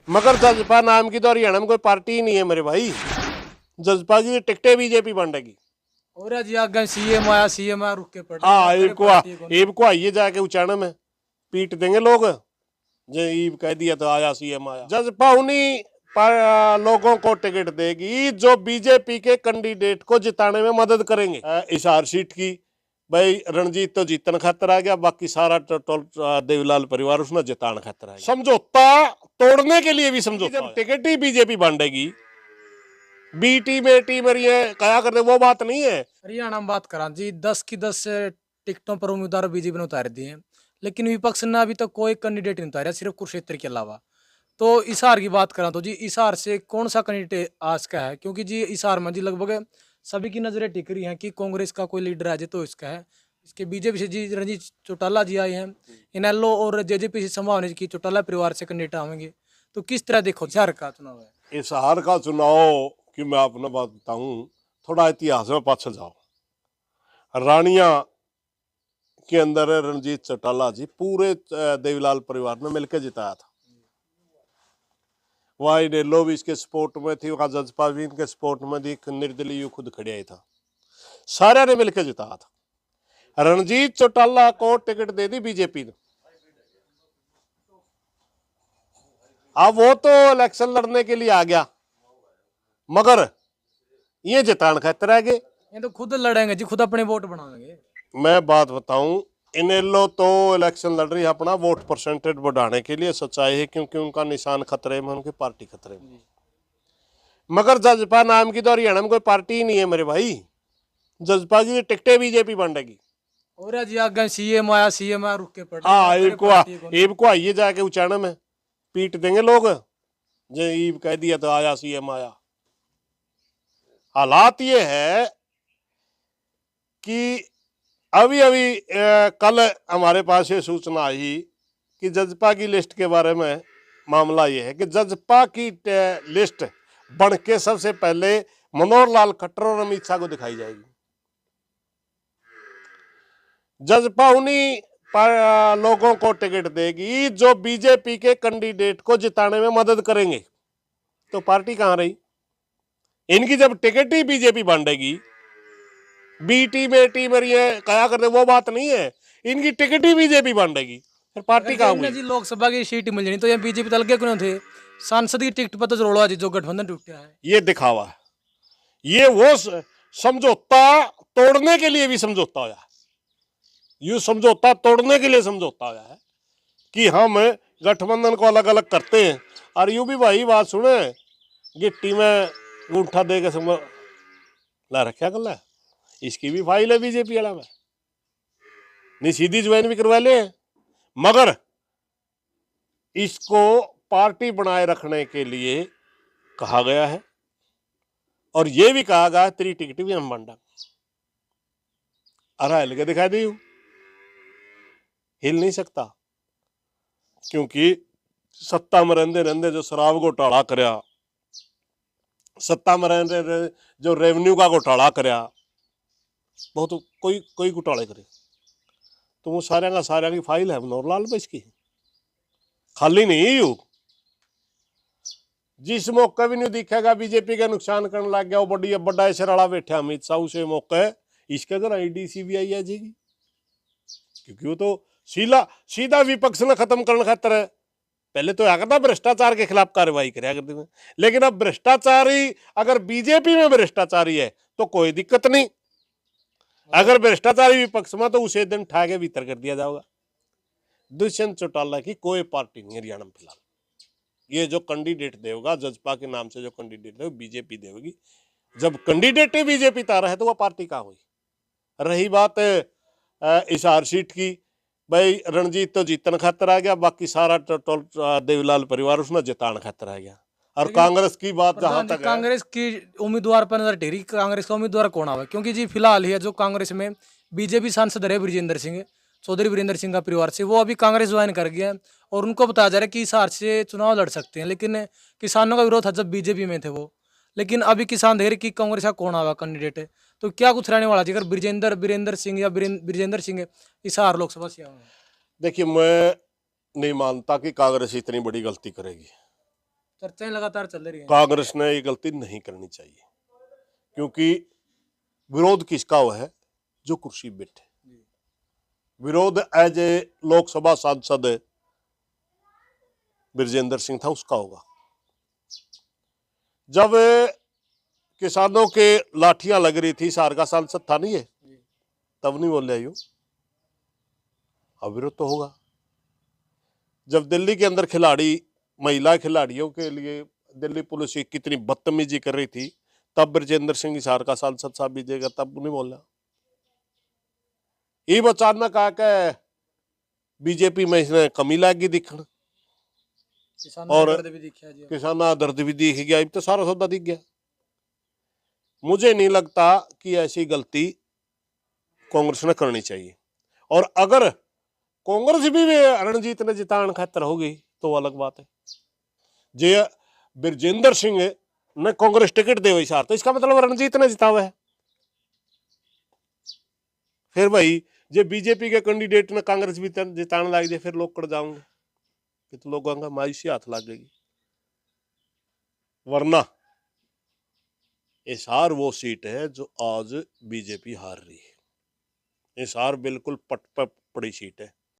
मगर जजपा नाम की तो हरियाणा में कोई पार्टी ही नहीं है मेरे भाई। जजपा की टिकटें बीजेपी बांटेगी। और जी आगे सीएम आया रुक के पड़ हाँ रहे ईब को आइए जाके उचाना में पीट देंगे लोग। जो ईब कह दिया तो आया सीएम आया। जजपा उन्हीं लोगों को टिकट देगी जो बीजेपी के कैंडिडेट को जिताने में मदद करेंगे। हिसार सीट की भाई रणजीत तो जीतन खातर आ गया, बाकी सारा देवीलाल परिवार उसने जिताने खातर आ गया। समझौता तोड़ने के लिए भी समझौता। जब टिकट ही बीजेपी बांटेगी, बी टीम ए टीम ये क्या करते वो बात नहीं है। हरियाणा में बात करा जी 10 की 10 टिकटों पर उम्मीदवार बीजेपी ने उतार दिए हैं, लेकिन विपक्ष ने अभी तक कोई कैंडिडेट नहीं उतारा, सिर्फ कुरुक्षेत्र के अलावा। तो हिसार की बात करा तो जी हिसार से कौन सा कैंडिडेट आज का है, क्योंकि जी हिसार में जी लगभग सभी की नजरें टिक रही हैं कि कांग्रेस का कोई लीडर है जी तो इसका है। इसके बीजेपी से जी रणजीत चौटाला जी आए हैं, इनेलो और जेजेपी से संभावना है कि चौटाला परिवार से कैंडिडेट आएंगे। तो किस तरह देखो हिसार का चुनाव है? हिसार का चुनाव की मैं अपना बात बताऊं, थोड़ा इतिहास में पाछे जाओ। रानिया के अंदर रणजीत चौटाला जी पूरे देवीलाल परिवार ने मिलकर जिताया था। वहाँ इनेलो भी इसके सपोर्ट में थी, वहाँ जजपा भी इनके सपोर्ट में थी, निर्दलीय खुद खड़े ही था, सारे ने मिलकर जिताया था। रणजीत चौटाला को टिकट दे दी बीजेपी ने। अब वो तो इलेक्शन लड़ने के लिए आ गया, मगर ये जितान खातर रह गए। ये तो खुद लड़ेंगे जी, खुद अपने वोट बनाएंगे। मैं बात बताऊं, इनेलो तो इलेक्शन लड़ रही है अपना वोट परसेंटेज बढ़ाने के लिए, सच्चाई है, क्योंकि उनका निशान खतरे में, उनकी पार्टी खतरे में। मगर जजपा नाम की तो हरियाणा में कोई पार्टी ही नहीं है मेरे भाई। जजपा की टिकटें बीजेपी बांटेगी। और जी आगे सीएम आया रुक के पड़ रहे हाँ ईब को आइए जाके उचाना में पीट देंगे लोग। जो ईब कह दिया तो आया सीएम आया। हालात ये है कि अभी अभी कल हमारे पास ये सूचना आई कि जजपा की लिस्ट के बारे में मामला ये है कि जजपा की लिस्ट बन के सबसे पहले मनोहर लाल खट्टर और अमित शाह को दिखाई जाएगी। जजपा उन्हीं लोगों को टिकट देगी जो बीजेपी के कैंडिडेट को जिताने में मदद करेंगे। तो पार्टी कहां रही? इनकी जब टिकट ही बीजेपी बांटेगी, बी टीम ए टीम ये क्या करते वो बात नहीं है। इनकी टिकट ही बीजेपी बांटेगी, फिर पार्टी कहां हुई? जी लोकसभा की सीट मिल जानी तो ये बीजेपी तल के क्यों थे? सांसद की टिकट पर तो जरूर जी जो गठबंधन टूटा है। ये दिखावा है, ये वो समझौता तोड़ने के लिए भी समझौता होया है। यू समझौता तोड़ने के लिए समझौता होया है कि हम गठबंधन को अलग अलग करते हैं। और यूं भी भाई बात सुने, गिट्टी में अंगूठा दे के ला रखा गल है, इसकी भी फाइल है बीजेपी वाला में, नहीं सीधी ज्वाइन भी करवा ले। मगर इसको पार्टी बनाए रखने के लिए कहा गया है, और यह भी कहा गया तेरी टिकट भी हम बांटा। अरे हिल के दिखा दी, हिल नहीं सकता, क्योंकि सत्ता में रहते रहते जो शराब घोटाला करया, सत्ता में रहते जो रेवेन्यू का घोटाला करया, बहुत कोई घोटाले करे, तो वो सारे की फाइल है मनोहर लाल पे, इसकी खाली नहीं यू। जिस मौके भी नहीं दिखेगा बीजेपी का नुकसान करने लग गया, वो बड़ा शराड़ा बैठा अमित शाह, उसे मौके इसके अगर ईडी सीबीआई आ जाएगी, क्योंकि वो तो सीधा विपक्ष ने खत्म करने खातर है। पहले तो आकर था भ्रष्टाचार के खिलाफ कार्रवाई कराया करते थे, लेकिन अब भ्रष्टाचारी अगर बीजेपी में भ्रष्टाचारी है तो कोई दिक्कत नहीं। अगर भ्रष्टाचारी विपक्ष में तो उसे दिन ठा के भीतर कर दिया जाएगा। दुष्यंत चौटाला की कोई पार्टी नहीं हरियाणा में फिलहाल। ये जो कैंडिडेट देगा जजपा के नाम से, जो कैंडिडेट है बीजेपी देगी। जब कैंडिडेट ही बीजेपी तारा है तो वह पार्टी कहाँ हुई? रही बात हिसार सीट की, भाई रणजीत तो जीतन खातर आ गया, बाकी सारा देवीलाल परिवार उसने जितान खातर आ गया। और कांग्रेस की बात जहां तक कांग्रेस की उम्मीदवार पर नजर टेरी, कांग्रेस का उम्मीदवार कौन आवा? क्योंकि जी फिलहाल ही जो कांग्रेस में बीजेपी सांसद रहे बृजेंद्र सिंह, चौधरी वीरेंद्र सिंह का परिवार से, वो अभी कांग्रेस ज्वाइन कर गया है, और उनको बताया जा रहा है कि हिसार से चुनाव लड़ सकते हैं, लेकिन किसानों का विरोध था जब बीजेपी में थे वो। लेकिन अभी किसान देर की कांग्रेस का कौन आवा कैंडिडेट है, तो क्या कुछ रहने वाला जी अगर वीरेंद्र सिंह या बृजेंद्र सिंह हिसार लोकसभा से आए? देखिए, मैं नहीं मानता कि कांग्रेस इतनी बड़ी गलती करेगी। चर्चाएं लगातार चल रही हैं। कांग्रेस ने ये गलती नहीं करनी चाहिए, क्योंकि विरोध किसका वो है जो कुर्सी पे बैठे। जी। विरोध एज ए लोकसभा सांसद बिरजेंद्र सिंह था, उसका होगा। जब किसानों के लाठियां लग रही थी, हिसार का सांसद था नहीं है, जी। तब नहीं बोले यूं, अब विरोध तो होगा। जब दिल्ली के अंदर खिलाड़ी, महिला खिलाड़ियों के लिए दिल्ली पुलिस की कितनी बदतमीजी कर रही थी, तब ब्रजेंद्र सिंह हिसार का सांसद साहब बीजेगा, तब नहीं बोला। ये अचानक आके बीजेपी में इसने कमी लागी दिखण, किसानों और का दर्द भी दिखा जी। किसाना दर्द भी दिख गया, अब तो सारा सौदा दिख गया। मुझे नहीं लगता कि ऐसी गलती कांग्रेस ने करनी चाहिए, और अगर कांग्रेस भी रणजीत ने जितान खातर होगी तो अलग बात है। जे बिरजेंद्र सिंह ने कांग्रेस टिकट दे हुई सार, तो इसका मतलब रणजीत ने जिता हुआ है। फिर भाई जे बीजेपी के कैंडिडेट ने कांग्रेस भी जिताने लग जाए, फिर लोग कट जाओगे, फिर तो लोगों का मायूसी हाथ लगेगी। वरना हिसार वो सीट है जो आज बीजेपी हार रही है। हिसार बिल्कुल पट पर पड़ी सीट है।